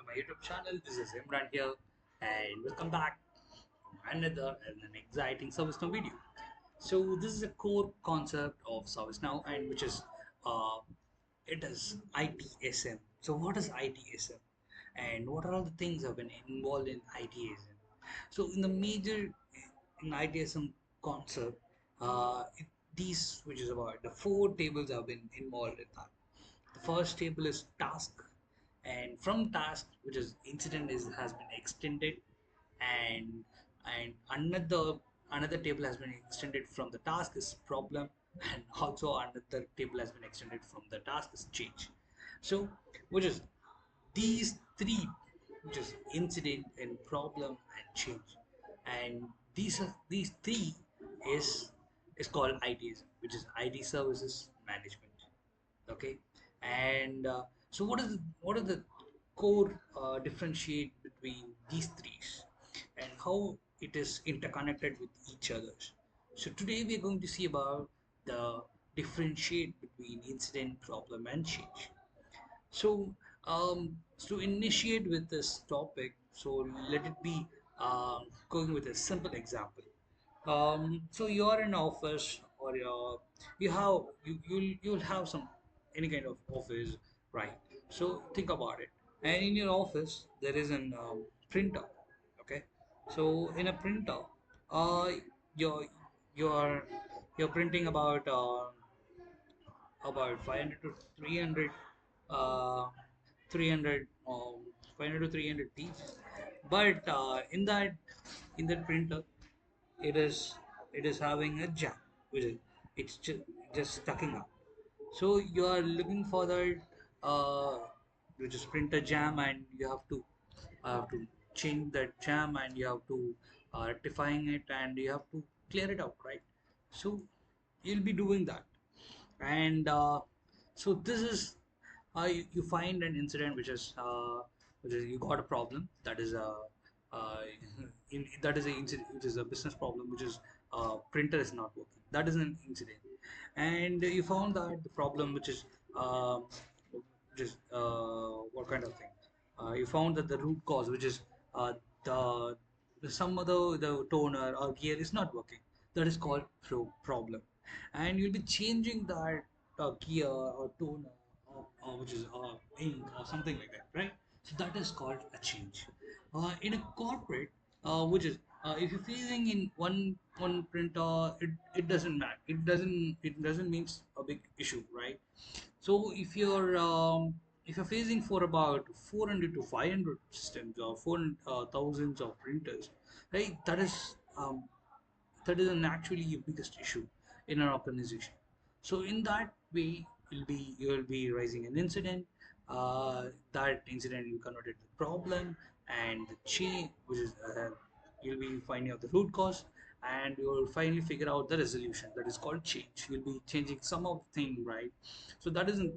my YouTube channel. This is Imran here, and welcome back to another and an exciting ServiceNow video. So this is a core concept of ServiceNow, and which is uh, it is ITSM. So what is ITSM, and what are all the things have been involved in ITSM? So in the major in ITSM concept, these which is about the four tables have been involved in that. The first table is task, and from task, which is incident, is has been extended, and another table has been extended from the task is problem, and also another table has been extended from the task is change. So, which is these three, which is incident and problem and change, and these three is is called ITs, which is IT services management. Okay, and so what are the core differentiate between these three and how it is interconnected with each other. So today we are going to see about the differentiate between incident, problem, and change. So, to initiate with this topic, so let it be going with a simple example. So you're in office, or you'll have some any kind of office, right? So think about it. And in your office, there is an printer. Okay. So in a printer, uh, you're you're you're printing about 500 to 300 uh, 300 500 to 300 pieces, but in that printer, it is it is having a jam, which is it's just stucking out. So you are looking for that, uh, which is printer jam, and you have to change that jam, and you have to rectifying it, and you have to clear it out, right? So you'll be doing that, and so this is you find an incident which is you got a problem that is a uh, that is a incident which is a business problem, which is printer is not working. That is an incident, and you found that the problem which is what kind of thing, you found that the root cause, which is the some other the toner or gear is not working. That is called problem, and you'll be changing that gear or toner, which is ink or something like that, right? So that is called a change. In a corporate, which is if you're facing in one printer, it doesn't matter. It doesn't means a big issue, right? So if you're facing for about 400 to 500 systems or 4 thousands of printers, right? That is an actually your biggest issue in an organization. So in that way, you'll be raising an incident. That incident you converted the problem and the change, which is you'll be finding out the root cause, and you'll finally figure out the resolution. That is called change. You'll be changing some of the thing, right? So that isn't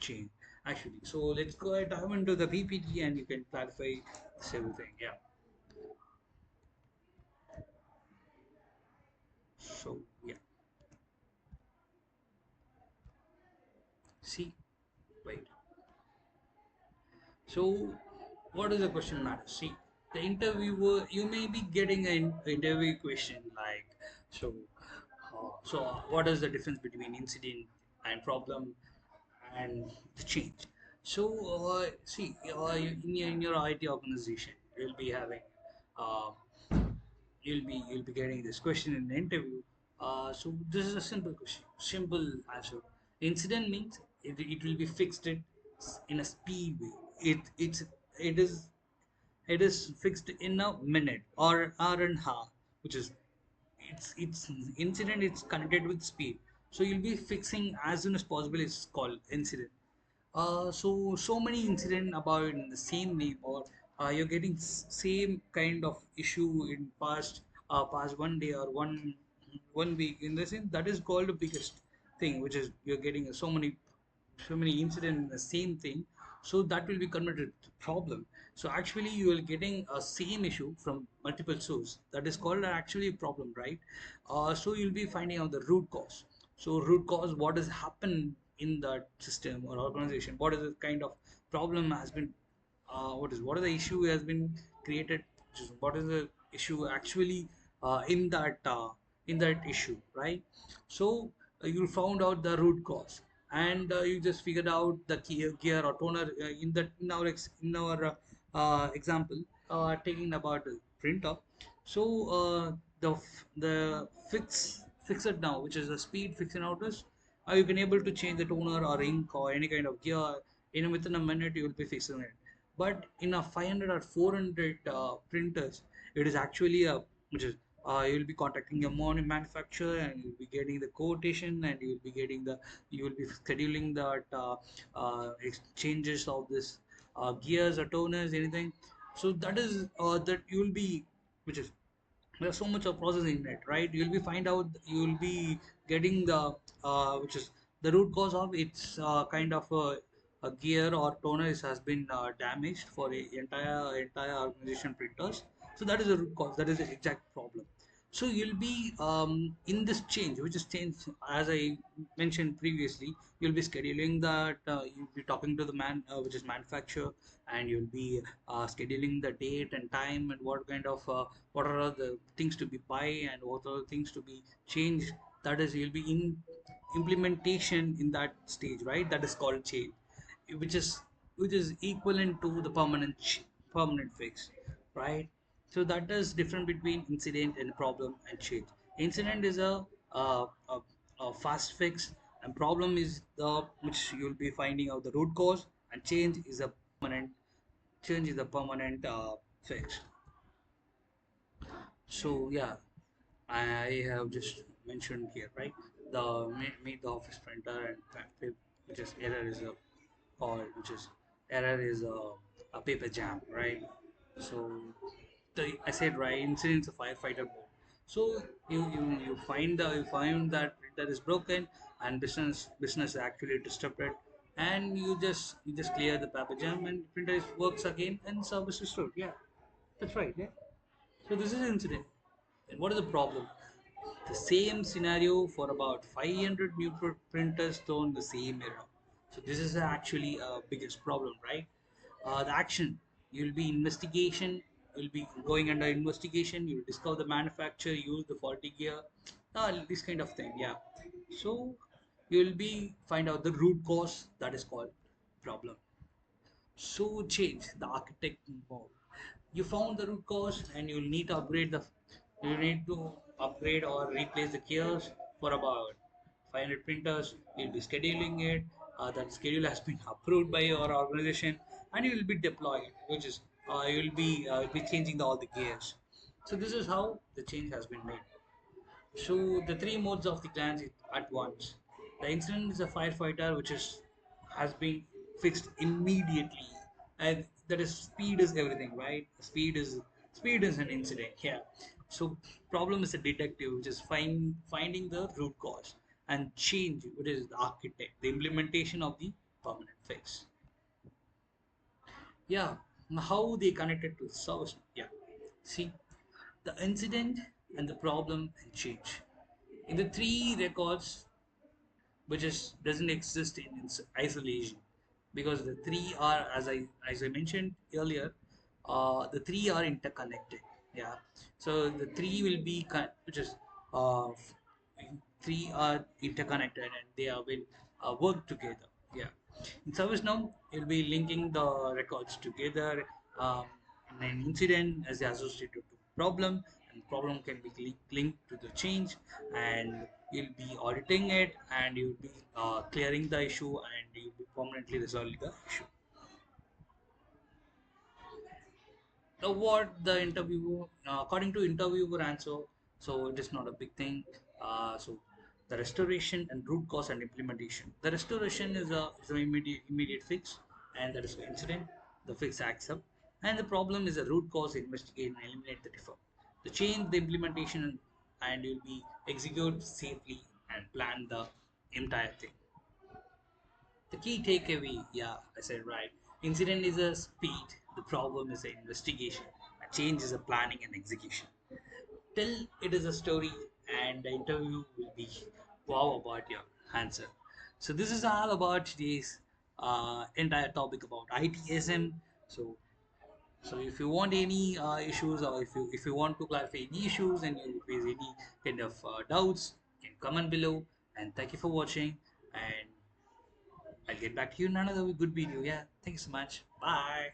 change actually. So let's go ahead dive into the PPT, and you can clarify this everything. Yeah. So yeah. See, wait. So, what is the question matter? See, the interviewer, you may be getting an interview question like, so, what is the difference between incident and problem and the change? So, in your IT organization, you'll be having, uh, you'll be getting this question in the interview. So this is a simple question, simple answer. Incident means it will be fixed in a speed way. It is it is fixed in a minute or hour and a half, which is it's incident. It's connected with speed, so you'll be fixing as soon as possible. It's called incident. So many incident about in the same name, or you're getting same kind of issue in past one day or one week. In the same, that is called the biggest thing, which is you're getting so many incident in the same thing. So that will be converted to problem. So actually you are getting a same issue from multiple source. That is called actually a problem, right? So you'll be finding out the root cause. So root cause, what has happened in that system or organization, what is the kind of problem has been what is the issue has been created, what is the issue actually in that issue, right? So you found out the root cause, and you just figured out the gear or toner in our example, taking about the printer. So the fix it now, which is the speed fixing notice. You can able to change the toner or ink or any kind of gear in within a minute. You will be fixing it. But in a 500 or 400 printers, it is actually a which is you'll be contacting your morning manufacturer, and you'll be getting the quotation, and you will be scheduling that exchanges of this gears or toners, anything. So that you will be, which is there's so much of process in it, right? You'll be getting the which is the root cause of its kind of a gear or toner has been damaged for a entire organization printers. So that is the root cause, that is the exact problem. So you'll be in this change, which is change, as I mentioned previously. You'll be scheduling that. You'll be talking to the which is manufacturer, and you'll be scheduling the date and time, and what are the things to be buy, and what are the things to be changed. That is, you'll be in implementation in that stage, right? That is called change, which is equivalent to the permanent fix, right? So that is different between incident and problem and change. Incident is a fast fix, and problem is the which you'll be finding out the root cause, and permanent change is a permanent fix. So yeah, I have just mentioned here, right? Meet the office printer and which is error is a call, which is error is a paper jam, right? So I said, right, incidents of firefighter mode. So you find that printer is broken, and business actually disrupted, and you just clear the paper jam, and printer works again, and service restored. Yeah, that's right. Yeah. So this is incident. And what is the problem? The same scenario for about 500 new printers thrown the same error. So this is actually a biggest problem, right? The action, you'll be investigation, you'll be going under investigation, you'll discover the manufacturer, use the faulty gear, this kind of thing. Yeah. So you'll be find out the root cause, that is called problem. So change the architect involved. You found the root cause, and you need to upgrade or replace the gears for about 500 printers. You'll be scheduling it. That schedule has been approved by your organization, and you will be deploying it, which is you'll be changing all the gears. So this is how the change has been made. So the three modes of the glance at once. The incident is a firefighter, which is has been fixed immediately, and that is speed is everything, right? Speed is an incident. Yeah. So problem is a detective, which is finding the root cause, and change, which is the architect, the implementation of the permanent fix. Yeah. How they connected to service? Yeah. See, the incident and the problem and change. In the three records, which is doesn't exist in its isolation, because the three are, as I mentioned earlier, the three are interconnected. Yeah. So the three will be which is uh, three are interconnected, and they are will work together. Yeah. In ServiceNow, you'll be linking the records together um, in an incident as associated to problem, and problem can be linked to the change, and you'll be auditing it, and you'll be clearing the issue, and you'll be permanently resolving the issue. Now, what the interviewer, according to interviewer answer, so it is not a big thing. So the restoration and root cause and implementation. The restoration is an immediate fix, and that is the incident. The fix accept, and the problem is a root cause, investigate and eliminate the default. The change, the implementation, and you'll be execute safely and plan the entire thing. The key takeaway, yeah, I said right. Incident is a speed, the problem is an investigation, a change is a planning and execution. Tell it is a story, and the interview will be wow about your answer. So, this is all about today's entire topic about ITSM. So, So if you want any issues, or if you want to clarify any issues and you face any kind of doubts, you can comment below. And thank you for watching. And I'll get back to you in another good video. Yeah, thank you so much. Bye.